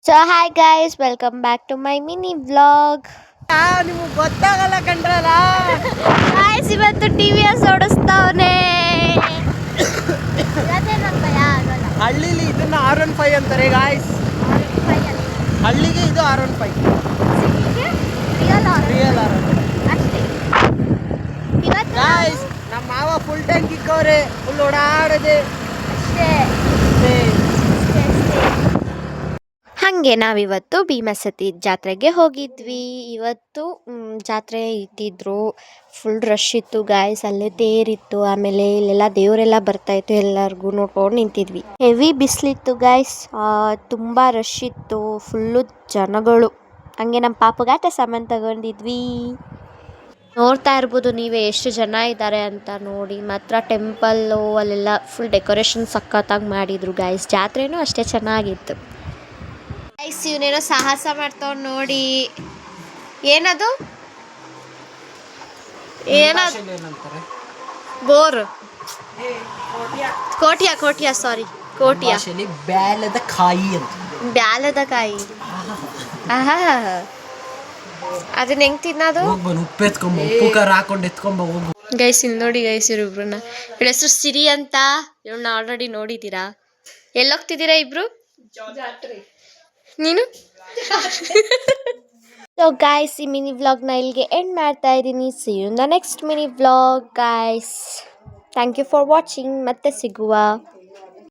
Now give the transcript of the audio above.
So hi guys, welcome back to my mini vlog. ನಿಮಗೆ ಗೊತ್ತಾಗಲ್ಲ ಕಂಡ್ರಲ್ಲ guys, ಇವತ್ತು TVS ಓಡಿಸ್ತಾವನೆ. ಹಳ್ಳಿಲಿ ಇದನ್ನ R15 ಅಂತಾರೆ ಗಾಯ್ಸ್. ಹಳ್ಳಿಗೆ ಇದು R15 ರಿಯಲ್ ಗಾಯ್ಸ್. ನಮ್ಮ ಮಾವ ಫುಲ್ ಟ್ಯಾಂಕ್ ಇಕ್ಕವ್ರೆ, ಫುಲ್ ಓಡಾಡದೆ ಹಾಗೆ ನಾವಿವತ್ತು ಭೀಮಸತಿ ಜಾತ್ರೆಗೆ ಹೋಗಿದ್ವಿ. ಇವತ್ತು ಜಾತ್ರೆ ಇಟ್ಟಿದ್ರು, ಫುಲ್ ರಶ್ ಇತ್ತು ಗಾಯ್ಸ್. ಅಲ್ಲೇ ತೇರಿತ್ತು, ಆಮೇಲೆ ಇಲ್ಲೆಲ್ಲ ದೇವರೆಲ್ಲ ಬರ್ತಾಯಿತ್ತು. ಎಲ್ಲರಿಗೂ ನೋಡ್ಕೊಂಡು ನಿಂತಿದ್ವಿ. ಹೆವಿ ಬಿಸಿಲಿತ್ತು ಗಾಯ್ಸ್, ತುಂಬ ರಶ್ ಇತ್ತು, ಫುಲ್ಲು ಜನಗಳು. ಹಂಗೆ ನಮ್ಮ ಪಾಪುಗಾಟ ಸಾಮಾನು ತಗೊಂಡಿದ್ವಿ. ನೋಡ್ತಾ ಇರ್ಬೋದು ನೀವೇ ಎಷ್ಟು ಜನ ಇದ್ದಾರೆ ಅಂತ. ನೋಡಿ ಮಾತ್ರ ಟೆಂಪಲ್ಲು ಅಲ್ಲೆಲ್ಲ ಫುಲ್ ಡೆಕೋರೇಷನ್ ಸಖತ್ತಾಗಿ ಮಾಡಿದರು ಗಾಯ್ಸ್. ಜಾತ್ರೆನೂ ಅಷ್ಟೇ ಚೆನ್ನಾಗಿತ್ತು ಗೈಸ್. ಇವನೇನೋ ಸಾಹಸ ಮಾಡ್ತಾವ್ ನೋಡಿ. ಏನದು ಬೋರ್ ಕೋಟಿಯಾ ಸಾರಿ ಕೋಟಿಯಾ ಬ್ಯಾಲದ ಕಾಯಿ ಅಂತ. ಬ್ಯಾಲದ ಕಾಯಿ. ಅದನ್ನ ಹೆಂಗ್ ತಿನ್ನೋದು? ಉಪ್ಪು ಎತ್ಕೊಂಬ, ಉಪ್ಪು ಖಾರ ಹಾಕೊಂಡು ಎತ್ಕೊಂಬ ಹೋಗು ಗೈಸ್. ಇಲ್ಲಿ ನೋಡಿ ಗೈಸ್, ಇವ್ರಿಬ್ರನ್ನ. ಇವಳ ಹೆಸರು ಸಿರಿ ಅಂತ. ಇವಳನ್ನ ಆಲ್ರೆಡಿ ನೋಡಿದ್ದೀರಾ. ಎಲ್ಲೋಗ್ತಿದ್ದೀರಾ ಇಬ್ರು? ನೀನು? ಸೊ ಗಾಯ್ಸ್, ಈ ಮಿನಿ ವ್ಲಾಗ್ನ ಇಲ್ಲಿಗೆ ಎಂಡ್ ಮಾಡ್ತಾ ಇದ್ದೀನಿ. See you in the next mini vlog guys. Thank you for watching. ಮತ್ತೆ ಸಿಗುವ.